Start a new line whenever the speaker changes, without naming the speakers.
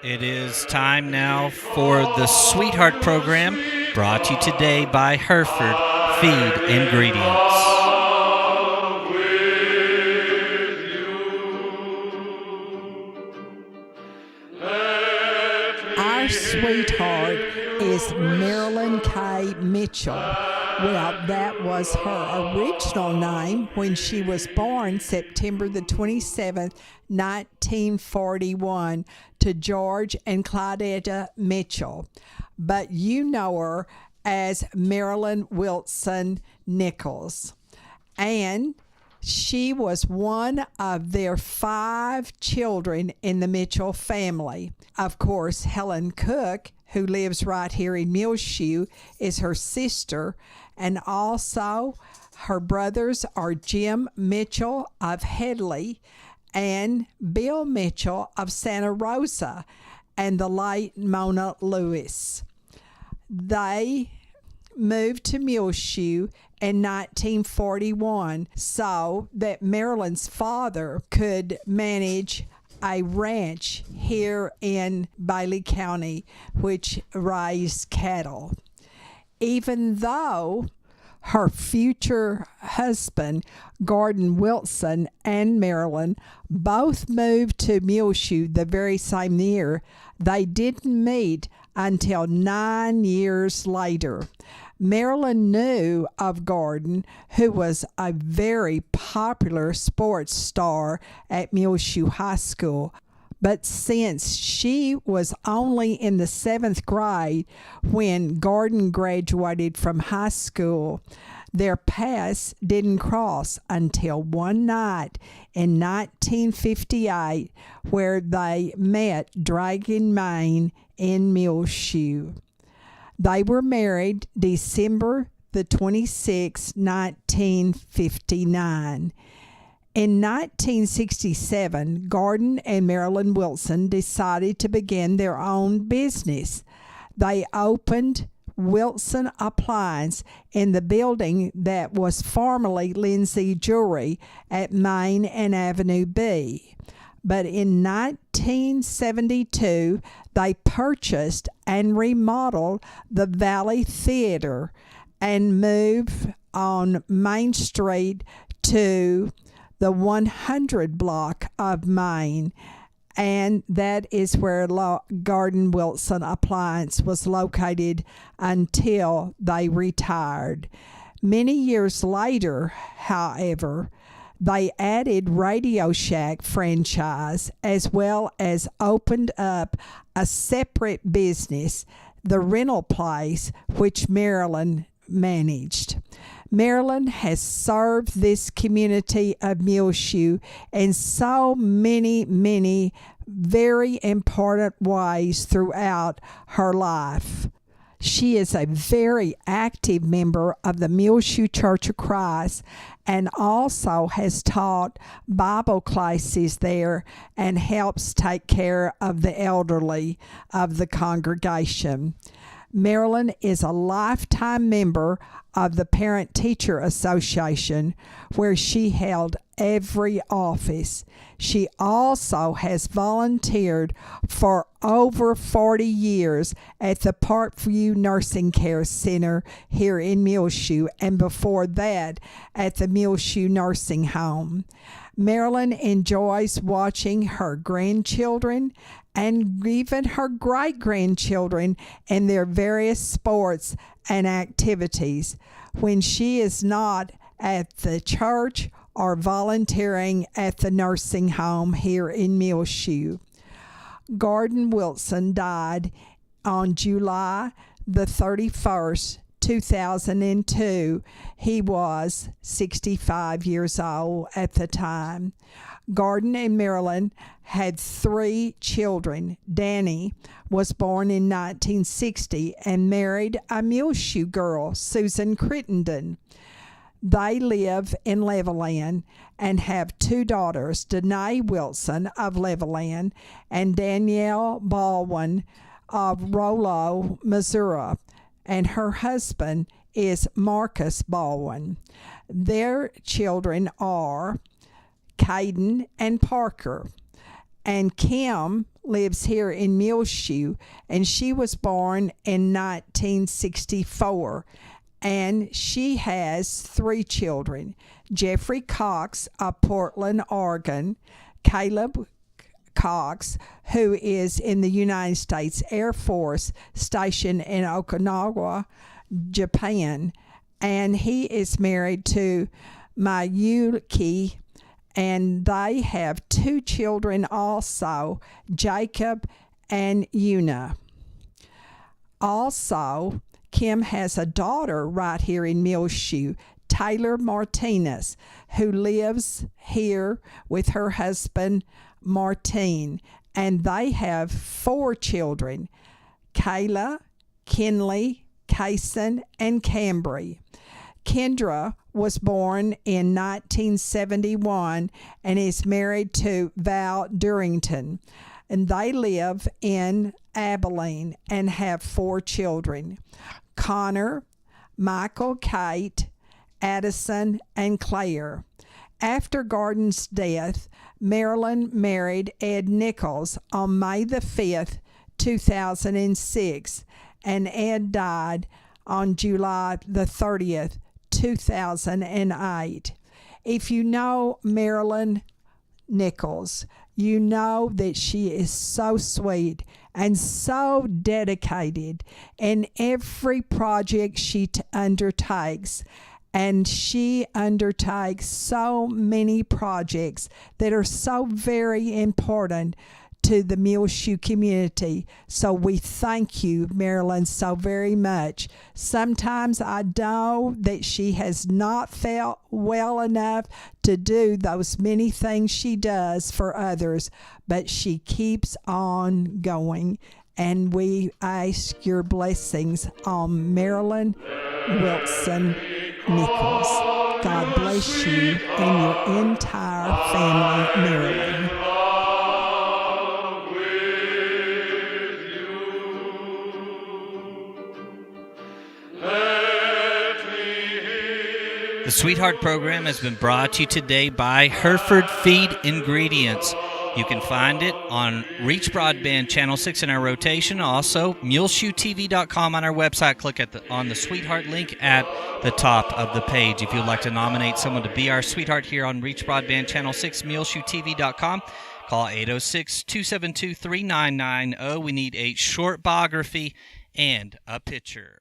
It is time now for the Sweetheart program, brought to you today by Hereford Feed Ingredients.
Our sweetheart is Marilyn K. Mitchell. Well, that was her original name when she was born September the 27th, 1941, to George and Claudetta Mitchell. But you know her as Marilyn Wilson Nickels. And she was one of their 5 children in the Mitchell family. Of course, Helen Cook, who lives right here in Muleshoe, is her sister, and also her brothers are Jim Mitchell of Headley and Bill Mitchell of Santa Rosa, and the late Mona Lewis. They moved to Muleshoe in 1941 so that Marilyn's father could manage a ranch here in Bailey County, which raised cattle. Even though her future husband, Gordon Wilson, and Marilyn both moved to Muleshoe the very same year, they didn't meet until 9 years later. Marilyn knew of Gordon, who was a very popular sports star at Muleshoe High School. But since she was only in the 7th grade when Gordon graduated from high school, their paths didn't cross until one night in 1958, where they met Dragon Main in Muleshoe. They were married December the 26th, 1959. In 1967, Gordon and Marilyn Wilson decided to begin their own business. They opened Wilson Appliance in the building that was formerly Lindsay Jewelry at Main and Avenue B. But in 1972, they purchased and remodeled the Valley Theater and moved on Main Street to the 100 block of Main, and that is where Gordon Wilson Appliance was located until they retired. Many years later, however, they added Radio Shack franchise as well as opened up a separate business, the rental place, which Marilyn managed. Marilyn has served this community of Muleshoe in so many very important ways throughout her life. She is a very active member of the Muleshoe Church of Christ and also has taught Bible classes there and helps take care of the elderly of the congregation. Marilyn is a lifetime member of the Parent-Teacher Association, where she held every office. She also has volunteered for over 40 years at the Parkview Nursing Care Center here in Muleshoe, and before that at the Muleshoe Nursing Home. Marilyn enjoys watching her grandchildren and even her great-grandchildren in their various sports and activities when she is not at the church or volunteering at the nursing home here in Muleshoe. Gordon Wilson died on July the 31st, 2002. He was 65 years old at the time. Gordon and Marilyn had 3 children. Danny was born in 1960 and married a Muleshoe girl, Susan Crittenden. They live in Levelland and have 2 daughters, Danae Wilson of Levelland and Danielle Baldwin of Rollo, Missouri, and her husband is Marcus Baldwin. Their children are Caden and Parker. And Kim lives here in Muleshoe, and she was born in 1964. And she has 3 children: Jeffrey Cox of Portland, Oregon; Caleb Cox, who is in the United States Air Force stationed in Okinawa, Japan, and he is married to Mayuki, and they have 2 children also, Jacob and Una. Also, Kim has a daughter right here in Muleshoe, Taylor Martinez, who lives here with her husband, Martine, and they have 4 children, Kayla, Kinley, Kaysen, and Cambry. Kendra was born in 1971 and is married to Val Durrington, and they live in Abilene and have 4 children: Connor, Michael, Kate, Addison, and Claire. After Gordon's death, Marilyn married Ed Nickels on May the 5th, 2006, and Ed died on July the 30th, 2008. If you know Marilyn Nickels, you know that she is so sweet and so dedicated in every project she undertakes. And she undertakes so many projects that are so very important to the Muleshoe community. So we thank you, Marilyn, so very much. Sometimes I know that she has not felt well enough to do those many things she does for others, but she keeps on going. And we ask your blessings on Marilyn Wilson Nickels. God bless you and your entire family, Marilyn.
The Sweetheart program has been brought to you today by Hereford Feed Ingredients. You can find it on Reach Broadband Channel 6 in our rotation. Also, MuleshoeTV.com on our website. Click on the Sweetheart link at the top of the page. If you'd like to nominate someone to be our Sweetheart here on Reach Broadband Channel 6, MuleshoeTV.com. Call 806-272-3990. We need a short biography and a picture.